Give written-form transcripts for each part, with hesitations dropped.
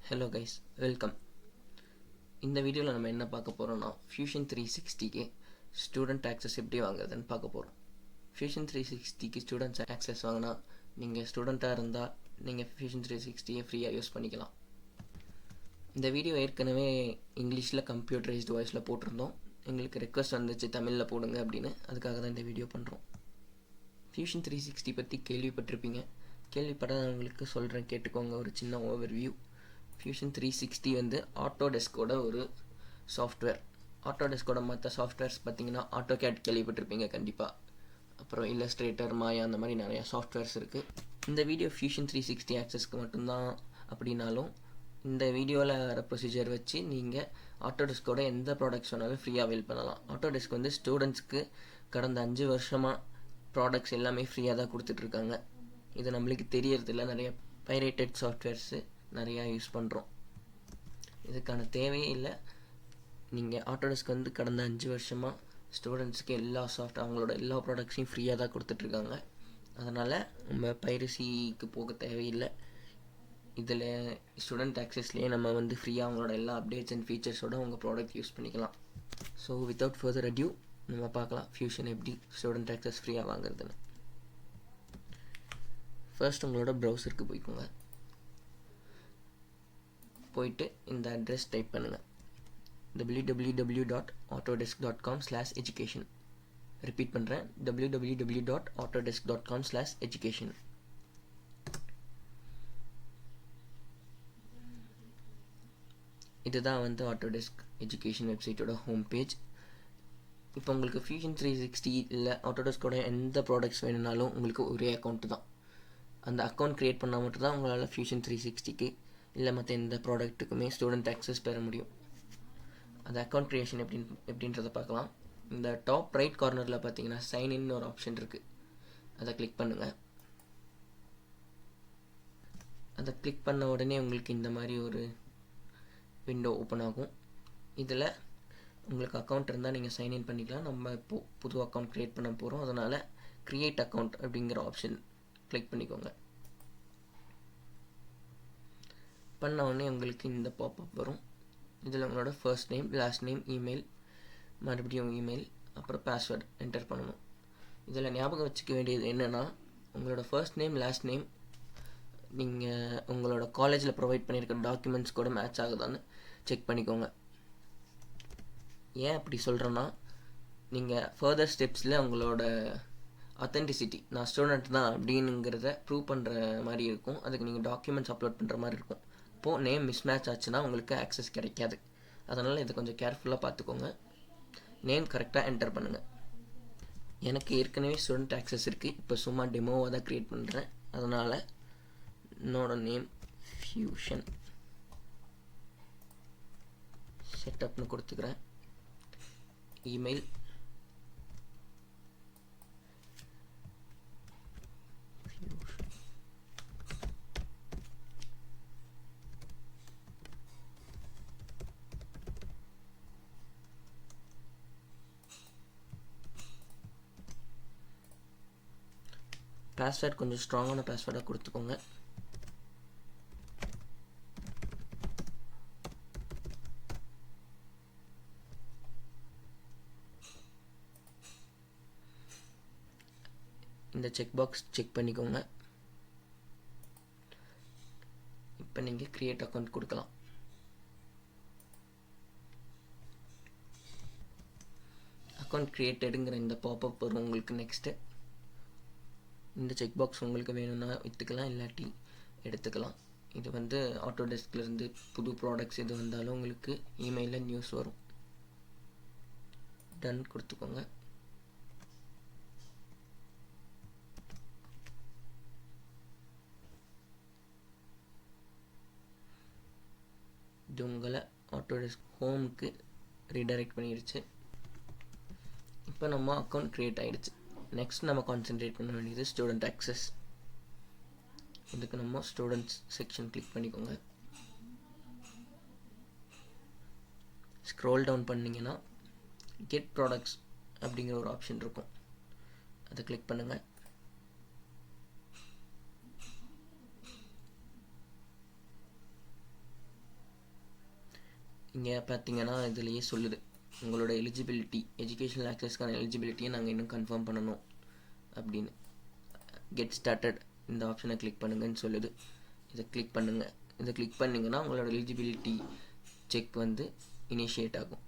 Hello guys, welcome. இந்த வீடியோவில் நம்ம என்ன பார்க்க போகிறோம்னா ஃபியூஷன் 360க்கு ஸ்டூடெண்ட் ஆக்சஸ் எப்படி வாங்குறதுன்னு பார்க்க போகிறோம். ஃபியூஷன் 360க்கு ஸ்டூடெண்ட்ஸ் ஆக்சஸ் வாங்கினா நீங்கள் ஸ்டூடெண்ட்டாக இருந்தால் நீங்கள் ஃபியூஷன் 360யை ஃப்ரீயாக யூஸ் பண்ணிக்கலாம். இந்த வீடியோ ஏற்கனவே இங்கிலீஷில் கம்ப்யூட்டரைஸ்டு வாய்ஸில் போட்டிருந்தோம். எங்களுக்கு ரெக்வஸ்ட் வந்துச்சு தமிழில் போடுங்க அப்படின்னு, அதுக்காக தான் இந்த வீடியோ பண்ணுறோம். ஃபியூஷன் 360 பற்றி கேள்விப்பட்டிருப்பீங்க. கேள்விப்படாதவங்களுக்கு சொல்கிறேன், கேட்டுக்கோங்க. ஒரு சின்ன ஓவர்வியூ. ஃபியூஷன் 360 வந்து ஆட்டோடெஸ்கோட ஒரு சாஃப்ட்வேர். ஆட்டோடெஸ்கோட மற்ற சாஃப்ட்வேர்ஸ் பார்த்தீங்கன்னா ஆட்டோகேட் கேள்விப்பட்டிருப்பீங்க கண்டிப்பாக. அப்புறம் இல்லஸ்ட்ரேட்டர், மாயா, அந்த மாதிரி நிறையா சாஃப்ட்வேர்ஸ் இருக்குது. இந்த வீடியோ ஃபியூஷன் 360 ஆக்சஸ்க்கு மட்டும்தான் அப்படின்னாலும் இந்த வீடியோவில் வர ப்ரொசீஜர் வச்சு நீங்கள் ஆட்டோடெஸ்கோட எந்த ப்ராடக்ட்ஸ் வேணாலும் ஃப்ரீயாக அவைல் பண்ணலாம். ஆட்டோடெஸ்க் வந்து ஸ்டூடெண்ட்ஸ்க்கு கடந்த 5 வருஷமாக ப்ராடக்ட்ஸ் எல்லாமே ஃப்ரீயாக தான் கொடுத்துட்ருக்காங்க. இது நம்மளுக்கு தெரியறதில்ல. நிறைய பைரேட்டட் சாஃப்ட்வேர்ஸு நிறையா யூஸ் பண்ணுறோம். இதுக்கான தேவையே இல்லை. நீங்கள் ஆட்டோடெஸ்க் வந்து கடந்த 5 வருஷமாக ஸ்டூடெண்ட்ஸ்க்கு அவங்களோட எல்லா ப்ராடக்ட்ஸையும் ஃப்ரீயாக தான் கொடுத்துட்ருக்காங்க. அதனால் நம்ம பைரசிக்கு போக தேவையில்லை. இதில் ஸ்டூடெண்ட் ஆக்சஸ்லேயே நம்ம வந்து ஃப்ரீயாக அவங்களோட எல்லா அப்டேட்ஸ் அண்ட் ஃபீச்சர்ஸோடு உங்கள் ப்ராடக்ட் யூஸ் பண்ணிக்கலாம். ஸோ வித்தவுட் ஃபர்தர் அடியூ நம்ம பார்க்கலாம் ஃபியூஷன் எப்படி ஸ்டூடெண்ட் ஆக்சஸ் ஃப்ரீயாக வாங்குறதுன்னு. ஃபர்ஸ்ட் உங்களோட ப்ரௌசருக்கு போயிட்டு இந்த அட்ரஸ் டைப் பண்ணுங்கள், www.autodesk.com/education. ரிப்பீட் பண்ணுறேன், www.autodesk.com/education. இதுதான் வந்து ஆட்டோடெஸ்க் எஜுகேஷன் வெப்சைட்டோட ஹோம் பேஜ். இப்போ உங்களுக்கு ஃபியூஷன் 360 இல்லை ஆட்டோடெஸ்கோட எந்த ப்ராடக்ட்ஸ் வேணும்னாலும் உங்களுக்கு ஒரே அக்கௌண்ட்டு தான். அந்த அக்கௌண்ட் க்ரியேட் பண்ணால் மட்டும்தான் உங்களால் ஃபியூஷன் 360க்கு இல்லை மற்ற எந்த ப்ராடக்ட்டுக்குமே ஸ்டூடெண்ட் ஆக்சஸ் பெற முடியும். அந்த அக்கௌண்ட் க்ரியேஷன் எப்படின்றத பார்க்கலாம். இந்த டாப் ரைட் கார்னரில் பார்த்தீங்கன்னா சைன்இன்னு ஒரு ஆப்ஷன் இருக்குது. அதை கிளிக் பண்ணுங்கள். அதை கிளிக் பண்ண உடனே உங்களுக்கு இந்த மாதிரி ஒரு விண்டோ ஓப்பன் ஆகும். இதில் உங்களுக்கு அக்கௌண்ட் இருந்தால் நீங்கள் சைன்இன் பண்ணிக்கலாம். நம்ம இப்போது புது அக்கௌண்ட் க்ரியேட் பண்ண போகிறோம். அதனால் க்ரியேட் அக்கௌண்ட் அப்படிங்கிற ஆப்ஷன் கிளிக் பண்ணிக்கோங்க. பண்ண உடனே உங்களுக்கு இந்த பாப்அப் வரும். இதில் உங்களோட first name, last name, email, மறுபடியும் இமெயில், அப்புறம் பாஸ்வேர்டு என்டர் பண்ணணும். இதில் ஞாபகம் வச்சுக்க வேண்டியது என்னென்னா, உங்களோட ஃபர்ஸ்ட் நேம், லாஸ்ட் நேம் நீங்கள் உங்களோட காலேஜில் ப்ரொவைட் பண்ணியிருக்க டாக்குமெண்ட்ஸ் கூட மேட்ச் ஆகுதான்னு செக் பண்ணிக்கோங்க. ஏன் அப்படி சொல்கிறேன்னா, நீங்கள் ஃபர்தர் ஸ்டெப்ஸில் உங்களோட அத்தென்டிசிட்டி, நான் ஸ்டூடெண்ட் தான் அப்படிங்கிறத ப்ரூவ் பண்ணுற மாதிரி இருக்கும். அதுக்கு நீங்கள் டாக்குமெண்ட்ஸ் அப்லோட் பண்ணுற மாதிரி இருக்கும். இப்போது நேம் மிஸ்மேட்ச் ஆச்சுன்னா உங்களுக்கு ஆக்சஸ் கிடைக்காது. அதனால் இதை கொஞ்சம் கேர்ஃபுல்லாக பார்த்துக்கோங்க. நேம் கரெக்டாக என்டர் பண்ணுங்கள். எனக்கு ஏற்கனவே ஸ்டூடெண்ட் ஆக்சஸ் இருக்குது. இப்போ சும்மா டெமோவாக தான் க்ரியேட் பண்ணுறேன். அதனால் என்னோட நேம் ஃபியூஷன் செட்டப்னு கொடுத்துக்கிறேன். இமெயில் பாஸ்வேர்ட் கொஞ்சம் ஸ்ட்ராங்கான பாஸ்வேர்டாக கொடுத்துக்கோங்க. இந்த செக் பாக்ஸ் செக் பண்ணிக்கோங்க. இப்போ நீங்கள் க்ரியேட் அக்கௌண்ட் கொடுக்கலாம். அக்கௌண்ட் க்ரியேட்டடுங்கிற இந்த பாப்அப் வரும் உங்களுக்கு. நெக்ஸ்ட்டு இந்த செக் பாக்ஸ் உங்களுக்கு வேணும்னா விற்றுக்கலாம், இல்லாட்டி எடுத்துக்கலாம். இது வந்து ஆட்டோடெஸ்க்லேருந்து புது ப்ராடக்ட்ஸ் எது வந்தாலும் உங்களுக்கு இமெயிலில் நியூஸ் வரும். டன் கொடுத்துக்கோங்க. இது உங்களை ஆட்டோடெஸ்க் ஹோமுக்கு ரீடைரக்ட் பண்ணிடுச்சு. இப்போ நம்ம அக்கௌண்ட் க்ரியேட் ஆகிடுச்சு. நெக்ஸ்ட் நம்ம கான்சென்ட்ரேட் பண்ண வேண்டியது ஸ்டூடெண்ட் ஆக்சஸ். இதுக்கு நம்ம ஸ்டூடெண்ட்ஸ் செக்ஷன் கிளிக் பண்ணிக்கோங்க. ஸ்க்ரோல் டவுன் பண்ணிங்கன்னா கெட் ப்ராடக்ட்ஸ் அப்படிங்கிற ஒரு ஆப்ஷன் இருக்கும். அதை கிளிக் பண்ணுங்கள். இங்கே பார்த்தீங்கன்னா இதுலேயே சொல்லுது உங்களோட எலிஜிபிலிட்டி, எஜுகேஷனல் ஆக்சஸ்க்கான எலிஜிபிலிட்டியை நாங்கள் இன்னும் கன்ஃபார்ம் பண்ணணும் அப்படின்னு. கெட் ஸ்டார்டட் இந்த ஆப்ஷனை கிளிக் பண்ணுங்கன்னு சொல்லுது. இதை கிளிக் பண்ணுங்கள். இதை கிளிக் பண்ணிங்கன்னா உங்களோட எலிஜிபிலிட்டி செக் வந்து இனிஷியேட் ஆகும்.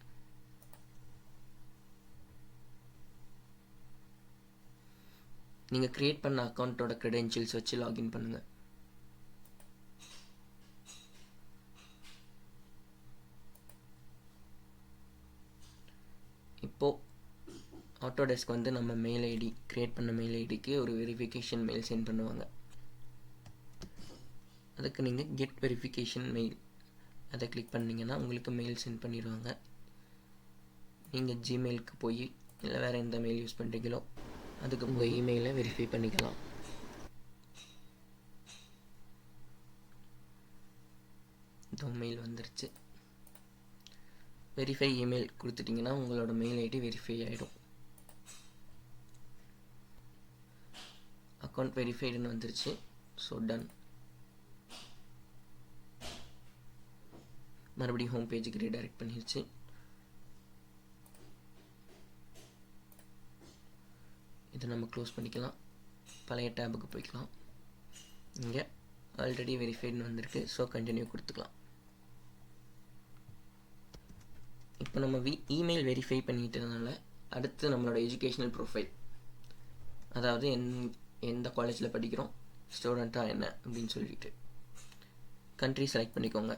நீங்கள் க்ரியேட் பண்ண அக்கௌண்ட்டோட க்ரெடென்ஷியல்ஸ் வச்சு லாகின் பண்ணுங்கள். இப்போது ஆட்டோடெஸ்க் வந்து நம்ம மெயில் ஐடி, க்ரியேட் பண்ண மெயில் ஐடிக்கு ஒரு வெரிஃபிகேஷன் மெயில் சென்ட் பண்ணுவாங்க. அதுக்கு நீங்கள் கெட் வெரிஃபிகேஷன் மெயில் அதை கிளிக் பண்ணிங்கன்னா உங்களுக்கு மெயில் சென்ட் பண்ணிடுவாங்க. நீங்கள் ஜிமெயிலுக்கு போய் இல்லை வேறு எந்த மெயில் யூஸ் பண்ணுறீங்களோ அதுக்கு உங்கள் இமெயிலை வெரிஃபை பண்ணிக்கலாம். இந்த மெயில் வந்துருச்சு. வெரிஃபை இமெயில் கொடுத்துட்டிங்கன்னா உங்களோட மெயில் ஐடி வெரிஃபை ஆகிடும். அக்கௌண்ட் வெரிஃபைடுன்னு வந்துருச்சு. So done. மறுபடியும் ஹோம் பேஜுக்கு ரீடைரக்ட் பண்ணிடுச்சு. இதை நம்ம க்ளோஸ் பண்ணிக்கலாம். பழைய டேபுக்கு போய்க்கலாம். இங்கே ஆல்ரெடி வெரிஃபைடுன்னு வந்திருக்கு. ஸோ கண்டினியூ கொடுத்துக்கலாம். இப்போ நம்ம இமெயில் வெரிஃபை பண்ணிட்டதுனால அடுத்து நம்மளோட எஜுகேஷ்னல் ப்ரொஃபைல், அதாவது எந்த காலேஜில் படிக்கிறோம், ஸ்டூடெண்ட்டாக என்ன அப்படின்னு சொல்லிட்டு கண்ட்ரி செலக்ட் பண்ணிக்கோங்க.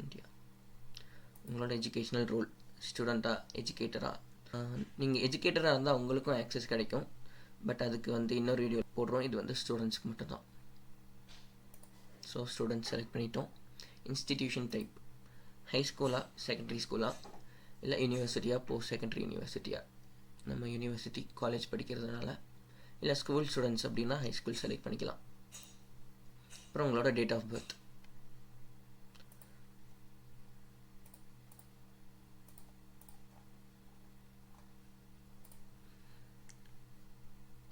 இந்தியா. உங்களோட எஜுகேஷ்னல் ரோல் ஸ்டூடெண்ட்டாக, எஜுகேட்டராக. நீங்கள் எஜுகேட்டராக இருந்தால் உங்களுக்கும் ஆக்சஸ் கிடைக்கும். பட் அதுக்கு வந்து இன்னொரு வீடியோ போடுறோம். இது வந்து ஸ்டூடெண்ட்ஸ்க்கு மட்டும்தான். ஸோ ஸ்டூடெண்ட்ஸ் செலக்ட் பண்ணிட்டோம். இன்ஸ்டிடியூஷன் டைப் ஹை ஸ்கூலா, செகண்டரி ஸ்கூலா, இல்லை யூனிவர்சிட்டியாக, போஸ்ட் செகண்டரி யூனிவர்சிட்டியாக. நம்ம யூனிவர்சிட்டி காலேஜ் படிக்கிறதுனால, இல்லை ஸ்கூல் ஸ்டூடெண்ட்ஸ் அப்படின்னா ஹை ஸ்கூல் செலக்ட் பண்ணிக்கலாம். அப்புறம் உங்களோட டேட் ஆஃப் பர்த்,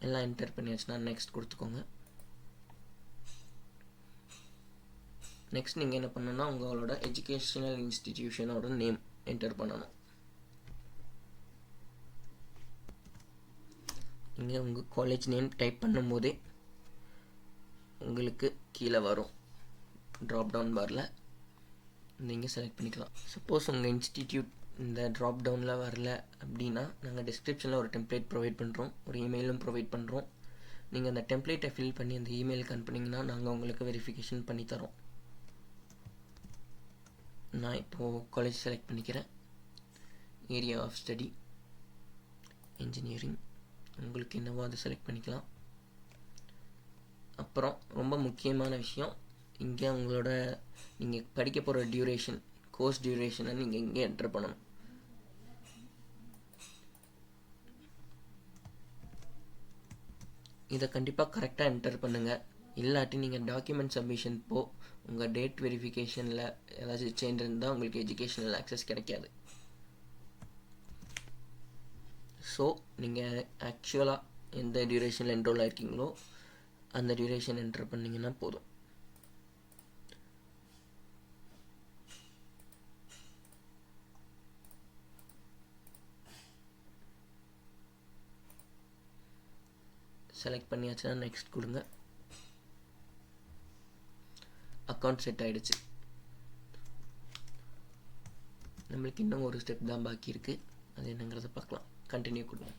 எல்லாம் என்டர் பண்ணியாச்சுன்னா நெக்ஸ்ட் கொடுத்துக்கோங்க. நெக்ஸ்ட் நீங்கள் என்ன பண்ணணும்னா உங்களோட எஜுகேஷனல் இன்ஸ்டிடியூஷனோட நேம் என்டர் பண்ணணும். இங்கே உங்கள் காலேஜ் நேம் டைப் பண்ணும்போதே உங்களுக்கு கீழே வரும் ட்ராப் டவுன் பாரில் நீங்கள் செலக்ட் பண்ணிக்கலாம். சப்போஸ் உங்கள் இன்ஸ்டிடியூட் இந்த ட்ராப் டவுனில் வரல அப்படின்னா நாங்கள் டிஸ்கிரிப்ஷனில் ஒரு டெம்ப்ளேட் ப்ரொவைட் பண்ணுறோம், ஒரு இமெயிலும் ப்ரொவைட் பண்ணுறோம். நீங்கள் அந்த டெம்ப்ளேட்டை ஃபில் பண்ணி அந்த இமெயிலுக்கு அனுப்புனீங்கன்னா நாங்கள் உங்களுக்கு வெரிஃபிகேஷன் பண்ணித்தரோம். நான் இப்போது காலேஜ் செலக்ட் பண்ணிக்கிறேன். ஏரியா ஆஃப் ஸ்டடி இன்ஜினியரிங், உங்களுக்கு என்னவோ அதை செலக்ட் பண்ணிக்கலாம். அப்புறம் ரொம்ப முக்கியமான விஷயம், இங்கே உங்களோட நீங்கள் படிக்க போகிற டியூரேஷன், கோர்ஸ் டியூரேஷனை நீங்கள் இங்கே என்டர் பண்ணணும். இதை கண்டிப்பாக கரெக்டாக என்டர் பண்ணுங்கள். இல்லாட்டி நீங்கள் டாக்குமெண்ட் சப்மிஷன் உங்கள் டேட் வெரிஃபிகேஷனில் ஏதாச்சும் சேஞ்ச் இருந்தால் உங்களுக்கு எஜுகேஷனல் ஆக்சஸ் கிடைக்காது. ஸோ நீங்கள் ஆக்சுவலாக எந்த டியூரேஷனில் என்ரோல் ஆகிருக்கீங்களோ அந்த டியூரேஷன் என்டர் பண்ணிங்கன்னா போதும். செலக்ட் பண்ணியாச்சுன்னா நெக்ஸ்ட் கொடுங்க. அக்கௌண்ட் செட் ஆகிடுச்சு. நம்மளுக்கு இன்னும் ஒரு ஸ்டெப் தான் பாக்கி இருக்குது. அது என்னங்கிறத பார்க்கலாம். கண்டினியூ கொடுங்க.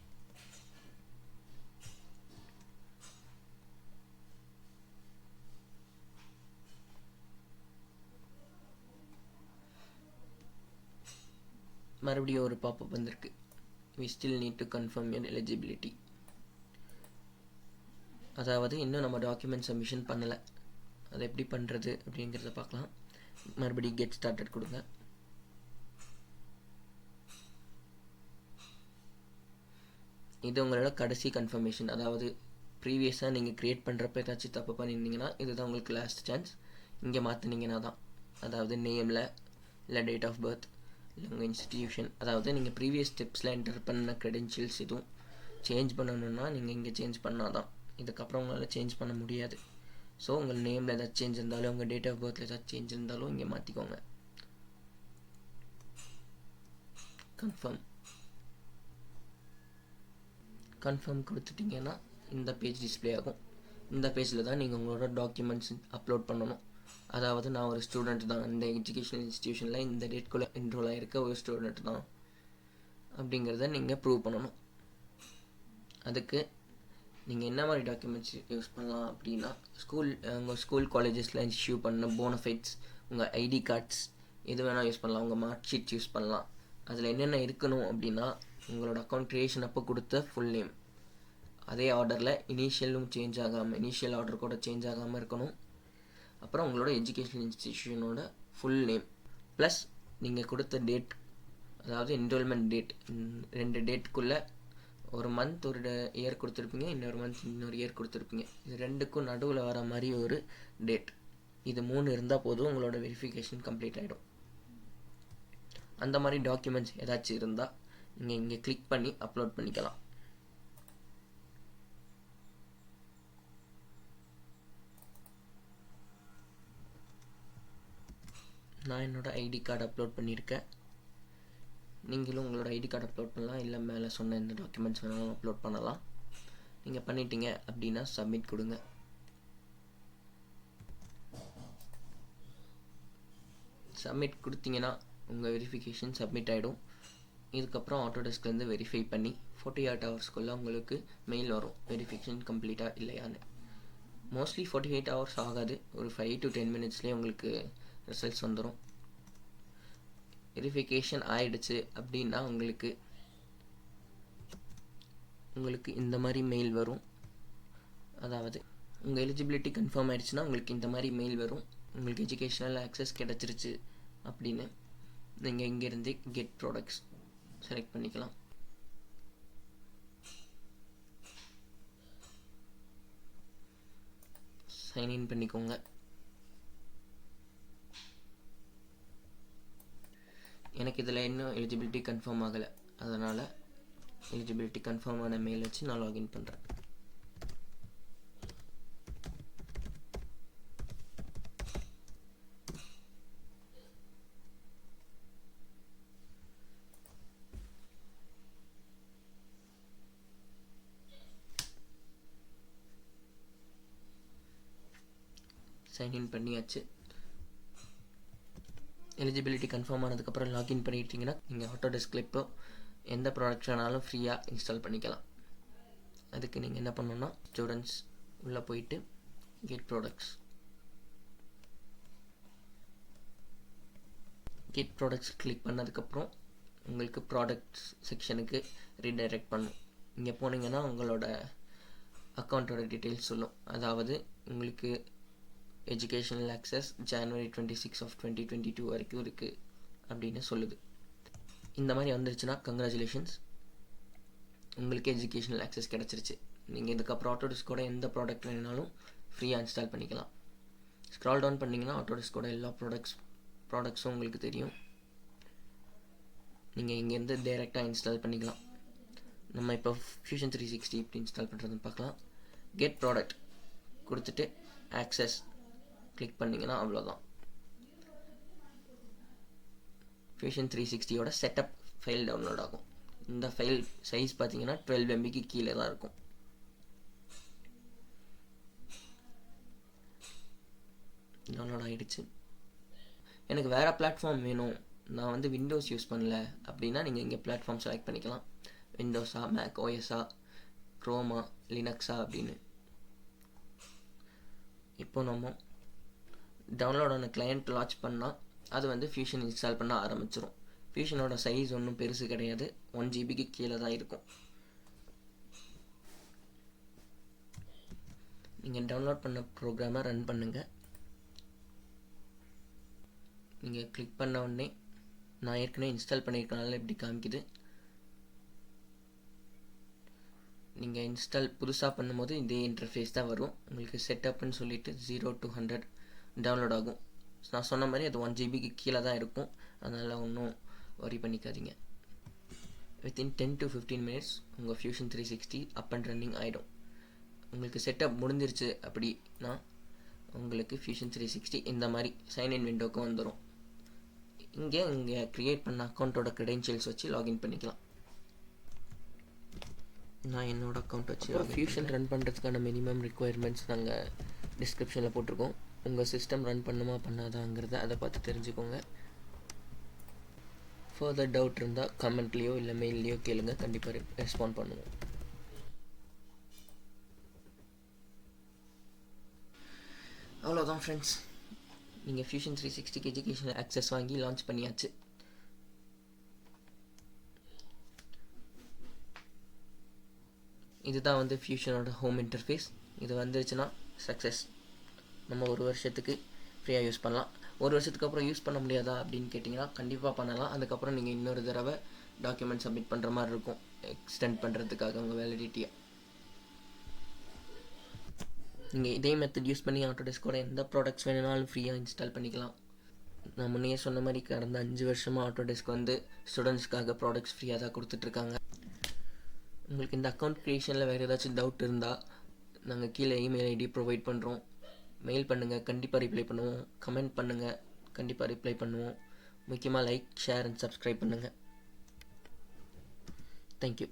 மறுபடியும் ஒரு பாப்பப் வந்திருக்கு. we still need to confirm your eligibility. அதாவது இன்னும் நம்ம டாக்குமெண்ட் சப்மிஷன் பண்ணலை. அதை எப்படி பண்ணுறது அப்படிங்கிறத பார்க்கலாம். மறுபடியும் கெட் ஸ்டார்டட் கொடுங்க. இது உங்களோட கடைசி கன்ஃபர்மேஷன். அதாவது ப்ரீவியஸாக நீங்கள் க்ரியேட் பண்ணுறப்ப ஏதாச்சும் தப்பு பண்ணியிருந்தீங்கன்னா இதுதான் உங்களுக்கு லாஸ்ட் சான்ஸ். இங்கே மாற்றினீங்கன்னா தான், அதாவது நேமில் இல்லை டேட் ஆஃப் பர்த் இல்லை உங்கள் இன்ஸ்டிடியூஷன், அதாவது நீங்கள் ப்ரீவியஸ் ஸ்டெப்ஸில் என்டர் பண்ண க்ரெடென்ஷியல்ஸ் இதுவும் சேஞ்ச் பண்ணணுன்னா நீங்கள் இங்கே சேஞ்ச் பண்ணால் தான். இதுக்கப்புறம் உங்களால் சேஞ்ச் பண்ண முடியாது. ஸோ உங்கள் நேமில் ஏதாச்சும் சேஞ்ச் இருந்தாலும் உங்கள் டேட் ஆஃப் பர்த்தில் ஏதாச்சும் சேஞ்ச் இருந்தாலும் இங்கே மாற்றிக்கோங்க. கன்ஃபார்ம் கொடுத்துட்டிங்கன்னா இந்த பேஜ் டிஸ்பிளே ஆகும். இந்த பேஜில் தான் நீங்கள் உங்களோட டாக்குமெண்ட்ஸ் அப்லோட் பண்ணணும். அதாவது நான் ஒரு ஸ்டூடெண்ட் தான், இந்த எஜுகேஷனல் இன்ஸ்டிடியூஷனில் இந்த டேட்குள்ளே என்ரோல் ஆகிருக்க ஒரு ஸ்டூடெண்ட் தான் அப்படிங்கிறத நீங்கள் ப்ரூவ் பண்ணணும். அதுக்கு நீங்கள் என்ன மாதிரி டாக்குமெண்ட்ஸ் யூஸ் பண்ணலாம் அப்படின்னா, உங்கள் ஸ்கூல் காலேஜஸில் இஷ்யூ பண்ண போனஃபைட்ஸ், உங்கள் ஐடி கார்ட்ஸ் எது வேணால் யூஸ் பண்ணலாம். உங்கள் மார்க் ஷீட்ஸ் யூஸ் பண்ணலாம். அதில் என்னென்ன இருக்கணும் அப்படின்னா, உங்களோட அக்கௌண்ட் க்ரியேஷன் அப்போ கொடுத்த ஃபுல் நேம், அதே ஆர்டரில் இனிஷியல் ஆர்டர் கூட சேஞ்ச் ஆகாமல் இருக்கணும். அப்புறம் உங்களோட எஜுகேஷனல் இன்ஸ்டிடியூஷனோட ஃபுல் நேம் ப்ளஸ் நீங்கள் கொடுத்த டேட், அதாவது என்ரோல்மெண்ட் டேட், 2 டேட்டுக்குள்ளே ஒரு மந்த் ஒரு இயர் கொடுத்துருப்பீங்க, இன்னொரு மந்த் இன்னொரு இயர் கொடுத்துருப்பீங்க. இது 2க்கும் நடுவில் வர மாதிரி ஒரு டேட். இது 3 இருந்தால் போதும், உங்களோட வெரிஃபிகேஷன் கம்ப்ளீட் ஆகிடும். அந்த மாதிரி டாக்குமெண்ட்ஸ் ஏதாச்சும் இருந்தால் நீங்கள் இங்கே கிளிக் பண்ணி அப்லோட் பண்ணிக்கலாம். நான் என்னோட ஐடி கார்டு அப்லோட் பண்ணியிருக்கேன். நீங்களும் உங்களோட ஐடி கார்டு அப்லோட் பண்ணலாம், இல்லை மேலே சொன்ன எந்த டாக்குமெண்ட்ஸ் வேணாலும் அப்லோட் பண்ணலாம். நீங்கள் பண்ணிட்டீங்க அப்படின்னா சப்மிட் கொடுங்க. சப்மிட் கொடுத்தீங்கன்னா உங்கள் வெரிஃபிகேஷன் சப்மிட் ஆகிடும். இதுக்கப்புறம் ஆட்டோடெஸ்க்லேருந்து வெரிஃபை பண்ணி 48 ஹவர்ஸ்க்குள்ளே உங்களுக்கு மெயில் வரும், வெரிஃபிகேஷன் கம்ப்ளீட்டாக இல்லையான்னு. மோஸ்ட்லி 48 ஹவர்ஸ் ஆகாது, ஒரு 5 to 10 மினிட்ஸ்லேயே உங்களுக்கு ரிசல்ட்ஸ் வந்துடும். வெரிஃபிகேஷன் ஆகிடுச்சு அப்படின்னா உங்களுக்கு இந்த மாதிரி மெயில் வரும். அதாவது உங்கள் எலிஜிபிலிட்டி கன்ஃபார்ம் ஆகிடுச்சுன்னா உங்களுக்கு இந்த மாதிரி மெயில் வரும், உங்களுக்கு எஜுகேஷனல் ஆக்சஸ் கிடச்சிருச்சு அப்படின்னு. நீங்கள் இங்கேருந்து கெட் ப்ராடக்ட்ஸ் செலக்ட் பண்ணிக்கலாம். சைன்இன் பண்ணிக்கோங்க. எனக்கு இதில் இன்னும் எலிஜிபிலிட்டி கன்ஃபார்ம் ஆகலை, அதனால் எலிஜிபிலிட்டி கன்ஃபார்ம் ஆன மெயில் வச்சு நான் லாகின் பண்ணுறேன். சைன்இன் பண்ணியாச்சு. எலிஜிபிலிட்டி கன்ஃபார்ம் ஆனதுக்கப்புறம் லாகின் பண்ணிட்டீங்கன்னா நீங்கள் ஆட்டோடெஸ்கில் இப்போ எந்த ப்ராடக்ட் வேணாலும் ஃப்ரீயாக இன்ஸ்டால் பண்ணிக்கலாம். அதுக்கு நீங்கள் என்ன பண்ணணும்னா, ஸ்டூடெண்ட்ஸ் உள்ளே போயிட்டு கெட் ப்ராடக்ட்ஸ் கிளிக் பண்ணதுக்கப்புறம் உங்களுக்கு ப்ராடக்ட்ஸ் செக்ஷனுக்கு ரீடைரக்ட் பண்ணும். இங்கே போனீங்கன்னா உங்களோட அக்கௌண்ட்டோட டீட்டெயில்ஸ் சொல்லும். அதாவது உங்களுக்கு எஜுகேஷனல் ஆக்சஸ் January 26 of 2022 வரைக்கும் இருக்குது அப்படின்னு சொல்லுது. இந்த மாதிரி வந்துருச்சுன்னா கங்க்ராச்சுலேஷன்ஸ், உங்களுக்கு எஜுகேஷனல் ஆக்சஸ் கிடச்சிருச்சு. நீங்கள் இதுக்கப்புறம் ஆட்டோடெஸ்கோட எந்த ப்ராடக்ட் வேணுனாலும் ஃப்ரீயாக இன்ஸ்டால் பண்ணிக்கலாம். ஸ்க்ரால் டவுன் பண்ணிங்கன்னா ஆட்டோடெஸ்கோட எல்லா ப்ராடக்ட்ஸும் உங்களுக்கு தெரியும். நீங்கள் இங்கேருந்து டைரெக்டாக இன்ஸ்டால் பண்ணிக்கலாம். நம்ம இப்போ Fusion 360 எப்படி இன்ஸ்டால் பண்ணுறதுன்னு பார்க்கலாம். கெட் ப்ராடக்ட் கொடுத்துட்டு ஆக்சஸ் கிளிக் பண்ணிங்கன்னா அவ்வளோதான். Fusion 360யோட செட்டப் ஃபைல் டவுன்லோட் ஆகும். இந்த ஃபைல் சைஸ் பார்த்தீங்கன்னா 12 MBக்கு கீழே தான் இருக்கும். டவுன்லோட் ஆகிடுச்சு. எனக்கு வேறு பிளாட்ஃபார்ம் வேணும், நான் வந்து விண்டோஸ் யூஸ் பண்ணல அப்படின்னா நீங்கள் இங்கே பிளாட்ஃபார்ம் செலக்ட் பண்ணிக்கலாம். விண்டோஸா, மேக் ஓஎஸ்ஸா, க்ரோமா, லினக்ஸா அப்படின்னு. இப்போ நம்ம டவுன்லோட் ஆன கிளையண்ட் லான்ச் பண்ணால் அது வந்து Fusion இன்ஸ்டால் பண்ண ஆரம்பிச்சிடும். Fusionோட சைஸ் ஒன்றும் பெருசு கிடையாது, 1 GBக்கு கீழே தான் இருக்கும். நீங்கள் டவுன்லோட் பண்ண ப்ரோக்ராமை ரன் பண்ணுங்கள். நீங்கள் கிளிக் பண்ண உடனே நான் ஏற்கனவே இன்ஸ்டால் பண்ணியிருக்கனால எப்படி காமிக்குது. நீங்கள் இன்ஸ்டால் புதுசாக பண்ணும்போது இதே இன்டர்ஃபேஸ் தான் வரும். உங்களுக்கு செட்டப்னு சொல்லிவிட்டு 0 to 100 டவுன்லோட் ஆகும். நான் சொன்ன மாதிரி அது 1 GBக்கு கீழே தான் இருக்கும், அதனால் ஒன்றும் வரி பண்ணிக்காதீங்க. வித்தின் 10 to 15 minutes உங்கள் Fusion 360 அப் அண்ட் ரன்னிங் ஆகிடும். உங்களுக்கு செட்டப் முடிஞ்சிருச்சு அப்படின்னா உங்களுக்கு Fusion 360 இந்த மாதிரி சைன்இன் விண்டோக்கு வந்துடும். இங்கே க்ரியேட் பண்ண அக்கௌண்ட்டோட க்ரெடென்ஷியல்ஸ் வச்சு லாகின் பண்ணிக்கலாம். நான் என்னோட அக்கௌண்ட் வச்சு ஃபியூஷன் ரன் பண்ணுறதுக்கான மினிமம் ரிக்குவயர்மெண்ட்ஸ் நாங்கள் டிஸ்கிரிப்ஷனில் போட்டிருக்கோம். உங்கள் சிஸ்டம் ரன் பண்ணுமா பண்ணாதாங்கிறத அதை பார்த்து தெரிஞ்சுக்கோங்க. ஃபர்தர் டவுட் இருந்தால் கமெண்ட்லேயோ இல்லை மெயில்லையோ கேளுங்க, கண்டிப்பாக ரெஸ்பாண்ட் பண்ணுவோம். அவ்வளோதான் ஃப்ரெண்ட்ஸ், நீங்கள் Fusion 360 எஜுகேஷனல் ஆக்சஸ் வாங்கி லான்ச் பண்ணியாச்சு. இதுதான் வந்து ஃபியூஷனோட ஹோம் இன்டர்ஃபேஸ். இது வந்துருச்சுன்னா சக்ஸஸ். நம்ம ஒரு வருஷத்துக்கு ஃப்ரீயாக யூஸ் பண்ணலாம். ஒரு வருஷத்துக்கு அப்புறம் யூஸ் பண்ண முடியாதா அப்படின்னு கேட்டிங்கன்னா கண்டிப்பாக பண்ணலாம். அதுக்கப்புறம் நீங்கள் இன்னொரு தடவை டாக்குமெண்ட் சப்மிட் பண்ணுற மாதிரி இருக்கும், எக்ஸ்டெண்ட் பண்ணுறதுக்காக உங்கள் வேலிடிட்டியை. நீங்கள் இதே மெத்தட் யூஸ் பண்ணி ஆட்டோடெஸ்கோட எந்த ப்ராடக்ட்ஸ் வேணுனாலும் ஃப்ரீயாக இன்ஸ்டால் பண்ணிக்கலாம். நான் முன்னையே சொன்ன மாதிரி கடந்த 5 வருஷமாக ஆட்டோடெஸ்க் வந்து ஸ்டூடெண்ட்ஸ்க்காக ப்ராடக்ட்ஸ் ஃப்ரீயாக தான் கொடுத்துட்ருக்காங்க. உங்களுக்கு இந்த அக்கௌண்ட் க்ரியேஷனில் வேறு ஏதாச்சும் டவுட் இருந்தால் நாங்கள் கீழே இமெயில் ஐடி ப்ரொவைட் பண்ணுறோம். மெயில் பண்ணுங்கள், கண்டிப்பாக ரிப்ளை பண்ணுவோம். கமெண்ட் பண்ணுங்கள், கண்டிப்பாக ரிப்ளை பண்ணுவோம். முக்கியமாக லைக், ஷேர் அண்ட் சப்ஸ்கிரைப் பண்ணுங்கள். தேங்க்யூ.